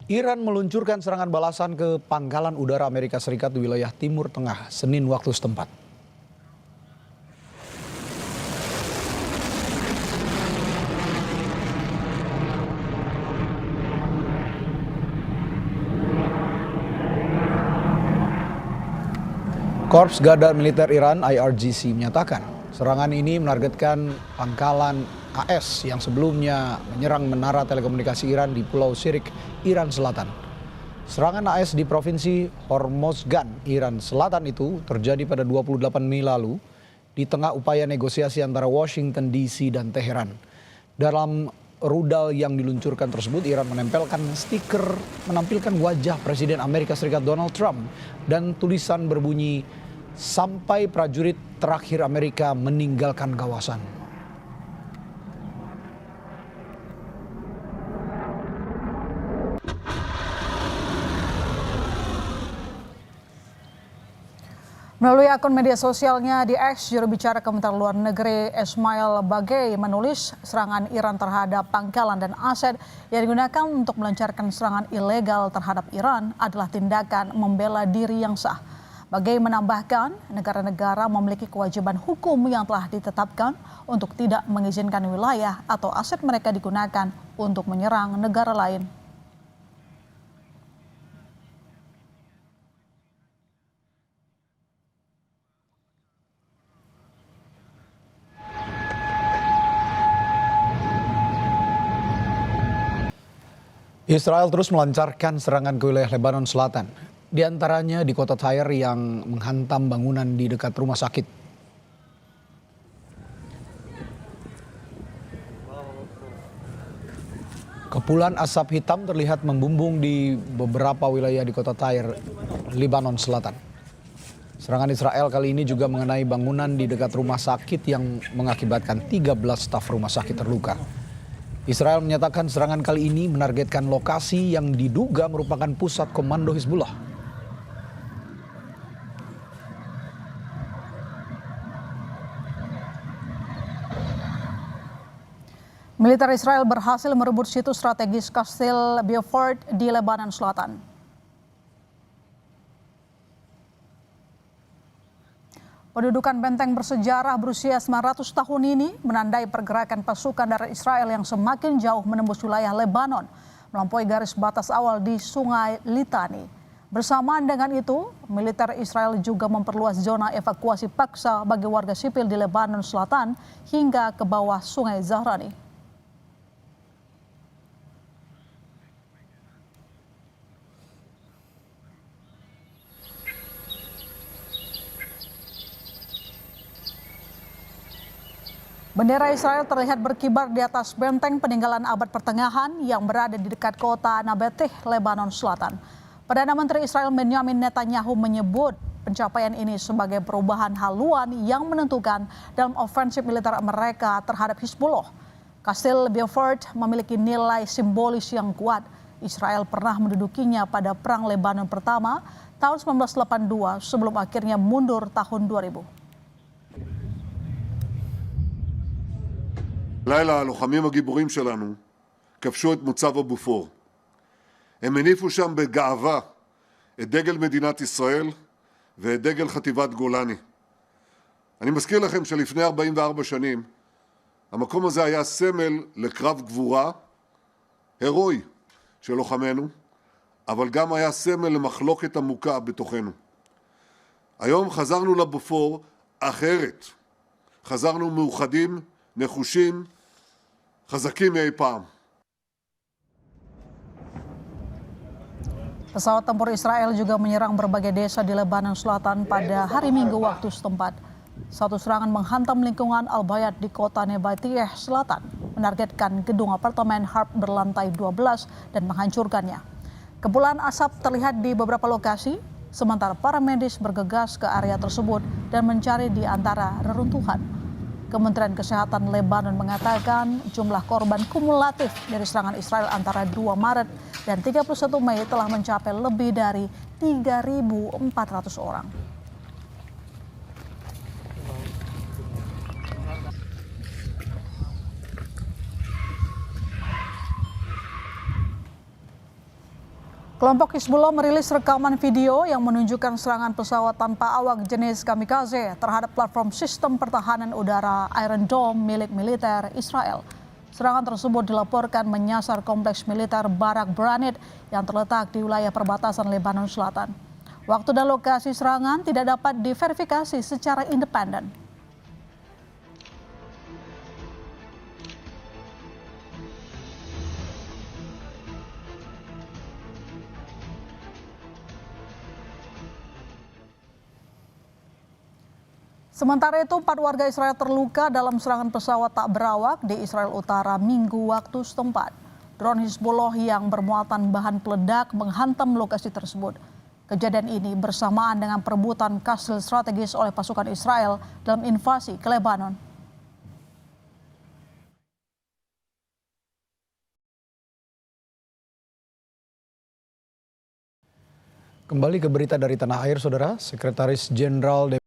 Iran meluncurkan serangan balasan ke pangkalan udara Amerika Serikat di wilayah Timur Tengah, Senin waktu setempat. Korps Gada Militer Iran (IRGC) menyatakan serangan ini menargetkan pangkalan AS yang sebelumnya menyerang menara telekomunikasi Iran di Pulau Sirik, Iran Selatan. Serangan AS di Provinsi Hormozgan, Iran Selatan itu terjadi pada 28 Mei lalu di tengah upaya negosiasi antara Washington DC dan Teheran. Dalam rudal yang diluncurkan tersebut, Iran menampilkan wajah Presiden Amerika Serikat Donald Trump dan tulisan berbunyi, "Sampai prajurit terakhir Amerika meninggalkan kawasan." Melalui akun media sosialnya di X, juru bicara Kementerian Luar Negeri Ismail Bagei menulis serangan Iran terhadap pangkalan dan aset yang digunakan untuk melancarkan serangan ilegal terhadap Iran adalah tindakan membela diri yang sah. Bagei menambahkan, negara-negara memiliki kewajiban hukum yang telah ditetapkan untuk tidak mengizinkan wilayah atau aset mereka digunakan untuk menyerang negara lain. Israel terus melancarkan serangan ke wilayah Lebanon Selatan, di antaranya di kota Tyre yang menghantam bangunan di dekat rumah sakit. Kepulan asap hitam terlihat membumbung di beberapa wilayah di kota Tyre, Lebanon Selatan. Serangan Israel kali ini juga mengenai bangunan di dekat rumah sakit yang mengakibatkan 13 staf rumah sakit terluka. Israel menyatakan serangan kali ini menargetkan lokasi yang diduga merupakan pusat komando Hizbullah. Militer Israel berhasil merebut situs strategis Kastil Beaufort di Lebanon Selatan. Pendudukan benteng bersejarah berusia 900 tahun ini menandai pergerakan pasukan darat Israel yang semakin jauh menembus wilayah Lebanon, melampaui garis batas awal di Sungai Litani. Bersamaan dengan itu, militer Israel juga memperluas zona evakuasi paksa bagi warga sipil di Lebanon Selatan hingga ke bawah Sungai Zahrani. Bendera Israel terlihat berkibar di atas benteng peninggalan abad pertengahan yang berada di dekat kota Nabateh, Lebanon Selatan. Perdana Menteri Israel Benjamin Netanyahu menyebut pencapaian ini sebagai perubahan haluan yang menentukan dalam ofensif militer mereka terhadap Hizbullah. Kastil Beaufort memiliki nilai simbolis yang kuat. Israel pernah mendudukinya pada Perang Lebanon Pertama tahun 1982 sebelum akhirnya mundur tahun 2000. לילה הלוחמים הגיבורים שלנו כבשו את מוצב הבופור. הם הניפו שם בגאווה את דגל מדינת ישראל ואת דגל חטיבת גולני. אני מזכיר לכם שלפני 44 שנים המקום הזה היה סמל לקרב גבורה הירואי של לוחמינו, אבל גם היה סמל למחלוקת עמוקה בתוכנו. היום חזרנו לבופור אחרת. חזרנו מאוחדים, נחושים, חזקים מאי פעם. Pesawat tempur Israel juga menyerang berbagai desa di Lebanon Selatan pada hari Minggu waktu setempat. Satu serangan menghantam lingkungan Al-Bayat di kota Nabateh Selatan, menargetkan gedung apartemen Harp berlantai 12 dan menghancurkannya. Kepulan asap terlihat di beberapa lokasi, sementara para medis bergegas ke area tersebut dan mencari di antara reruntuhan. Kementerian Kesehatan Lebanon mengatakan jumlah korban kumulatif dari serangan Israel antara 2 Maret dan 31 Mei telah mencapai lebih dari 3.400 orang. Kelompok Hizbullah merilis rekaman video yang menunjukkan serangan pesawat tanpa awak jenis kamikaze terhadap platform sistem pertahanan udara Iron Dome milik militer Israel. Serangan tersebut dilaporkan menyasar kompleks militer Barak Branit yang terletak di wilayah perbatasan Lebanon Selatan. Waktu dan lokasi serangan tidak dapat diverifikasi secara independen. Sementara itu, 4 warga Israel terluka dalam serangan pesawat tak berawak di Israel Utara Minggu waktu setempat. Drone Hizbullah yang bermuatan bahan peledak menghantam lokasi tersebut. Kejadian ini bersamaan dengan perebutan kastil strategis oleh pasukan Israel dalam invasi ke Lebanon. Kembali ke berita dari tanah air, Saudara. Sekretaris Jenderal